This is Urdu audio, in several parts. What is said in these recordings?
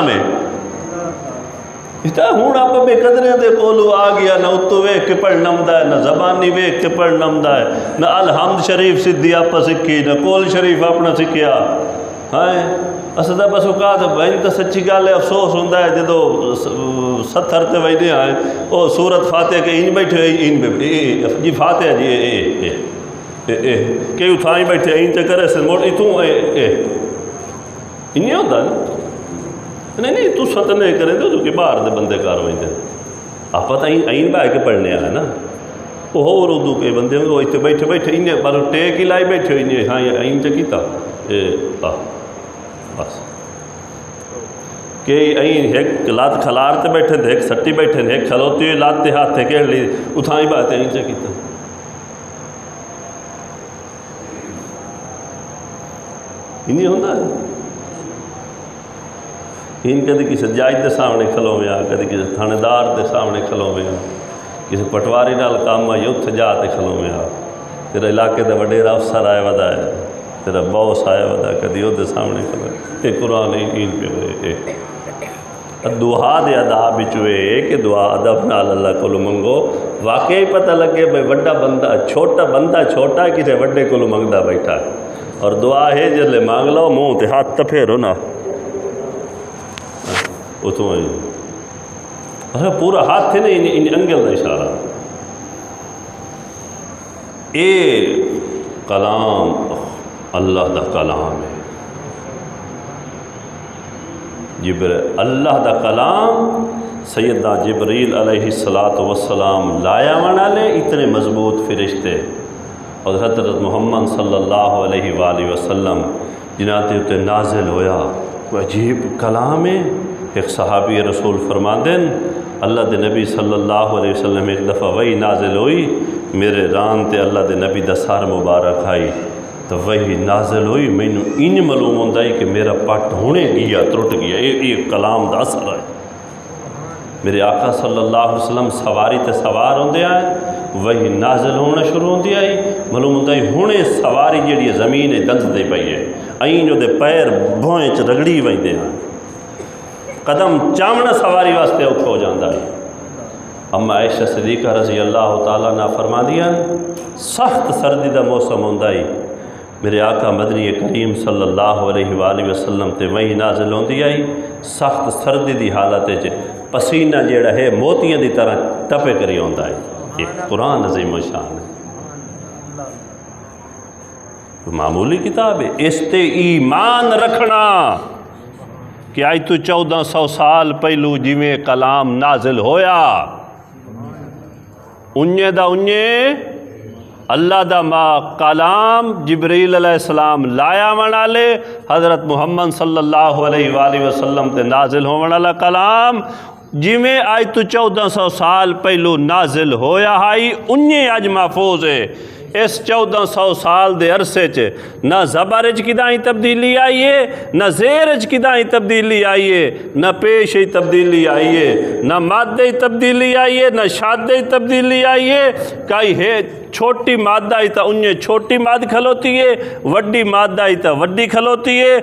کلام ہے ہوں آپ بے قدرے دے کولو آ گیا، نہ اتو ویکھ کے پڑھنا ہوندا ہے، نہ زبانی ویکھ کے پڑھنا ہوندا ہے، نہ الحمد شریف سدھی آپ سکھی، نہ کول شریف اپنا سکھیا ہائے اسا دا بس اوقات بھائی تو سچی گل ہے افسوس ہوندا ہے جدو ستھر تے ویندے آئے او سورت فاتحہ کے ان بیٹھے ان جی فاتحہ جی اے کہ اتھائی بیٹھے ان تے کرے سے موٹ اتوں اے انہیں ہوتا ہے نہیں تو ستنے کریں دے جو کہ باہر دے بندے کار ہوئیں دے آپ پتہ این بھائی کے پڑھنے آئے نا وہ ہو اردو کے بندے وہ اتنے بیٹھے بیٹھے انہیں پر ٹیک ہی لائی بیٹھے انہیں ہاں این تے کیتا بس کہ این ایک لات کھلار تے بیٹھے تھے ایک سٹی بیٹھے ایک کھلوتی ہوئی لات تے ہاتھ تے کہہ لی اتھائی بات ہے این تے کیتا انہیں ہوتا ہے ان کدی کسی جاج دے سامنے کھلو میں آ کدی کسی تھانے دار دے سامنے کھلو میں آ کسی پٹواری نال کام آئی اتھے جا تے کھلو میں آ تیرے علاقے دے وڈیرا افسر آئے ودا ہے تیرا باس آئے ودا کدی وہ دے سامنے کھلو یہ قرآن این پہ دعا دے اداب بچوئے کہ دعا ادب نال اللہ کو منگو واقعی پتہ لگے بھائی وڈا بندہ چھوٹا کسی وڈے کو منگدا بیٹھا اور دعا ہے جلے مانگ لو منہ تے ہاتھ تپھیرو نا اتوں آئی پورا ہاتھ تھے نا ان انگل دا اشارہ اے کلام اللہ دا کلام ہے اللہ دا کلام سیدنا جبریل علیہ السلام لایا ونا لے اتنے مضبوط فرشتے اور حضرت محمد صلی اللہ علیہ وآلہ وسلم جناتے اتنے نازل ہویا کوئی عجیب کلام ہے ایک صحابی رسول فرماندن اللہ دے نبی صلی اللہ علیہ وسلم ایک دفعہ وہی نازل ہوئی میرے ران تے اللہ دے نبی دا سار مبارک آئی تو وہی نازل ہوئی میں ان معلوم ہوتا ہے کہ میرا پٹ ہونے گیا ترٹ گیا یہ کلام دا اثر ہے میرے آقا صلی اللہ علیہ وسلم سواری تے سوار ہوندے آئے وہی نازل ہونا شروع ہوندی آئی معلوم ہوتا ہے ہونے سواری جیڑی زمین دند دے پئی ہے این جو دے پیر بھوئیں چ رگڑی ویندے آئے قدم چامنا سواری واسطے اوکھا ہو جاندہ ہے اما عائشہ صدیقہ رضی اللہ تعالیٰ نے فرما دیا سخت سردی دا موسم ہوندہ ہے میرے آقا مدنی کریم صلی اللہ علیہ وآلہ وسلم تے وہی نازل ہوندی آئی سخت سردی دی حالت ہے پسینہ جیڑا ہے موتیاں دی طرح ٹپے کری ہوندہ ہے یہ قرآن عظیم و شان ہے معمولی کتاب ہے اس تے ایمان رکھنا کہ آئی تو 1400 سال پہلو جویں کلام نازل ہویا انجے دا انجے اللہ دا ما کلام جبریل علیہ السلام لایا ونا لے حضرت محمد صلی اللہ علیہ وآلہ وسلم تے نازل ہو ونا کلام جویں آئی تو 1400 سال پہلو نازل ہویا ہائی انجے اج محفوظ ہے اس 1400 سال دے عرصے چ نہ زبرج کدائیں تبدیلی آئیے نہ زیرج کدائیں تبدیلی آئیے نہ پیشی تبدیلی آئیے نہ مادہ تبدیلی آئیے نہ شادہ تبدیلی آئیے کئی ہے چھوٹی مادہ ہی تا انہیں چھوٹی مادہ کھلوتی ہے وڈی مادہ ہی تا وڈی کھلوتی ہے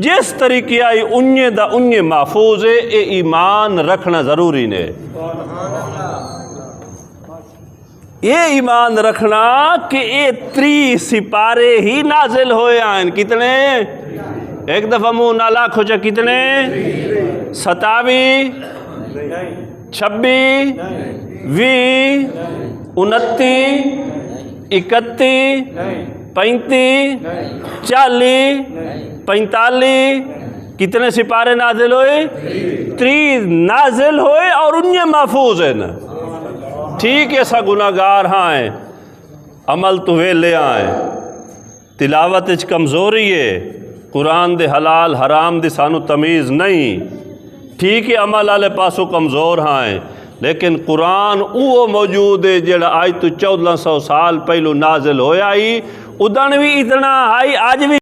جس طریقے آئی انہیں دا انہیں محفوظ ہے اے ایمان رکھنا ضروری نے یہ ایمان رکھنا کہ یہ 3 سپارے ہی نازل ہوئے ہیں کتنے ایک دفعہ منہ نہ لاکھو چا کتنے 27 26 20 29 31 35 40 45 کتنے سپارے نازل ہوئے 3 نازل ہوئے اور انہیں محفوظ ہے نا ٹھیک ہے سا گناہگار ہاں عمل تو ویلے آئیں تلاوت اچ کمزوری ہے قرآن دے حلال حرام دی سانو تمیز نہیں ٹھیک ہے عمل والے پاسوں کمزور ہاں لیکن قرآن وہ موجود ہے جڑا آج تو 1400 سال پہلو نازل ہویا ہی ادھن بھی اتنا آئی آج بھی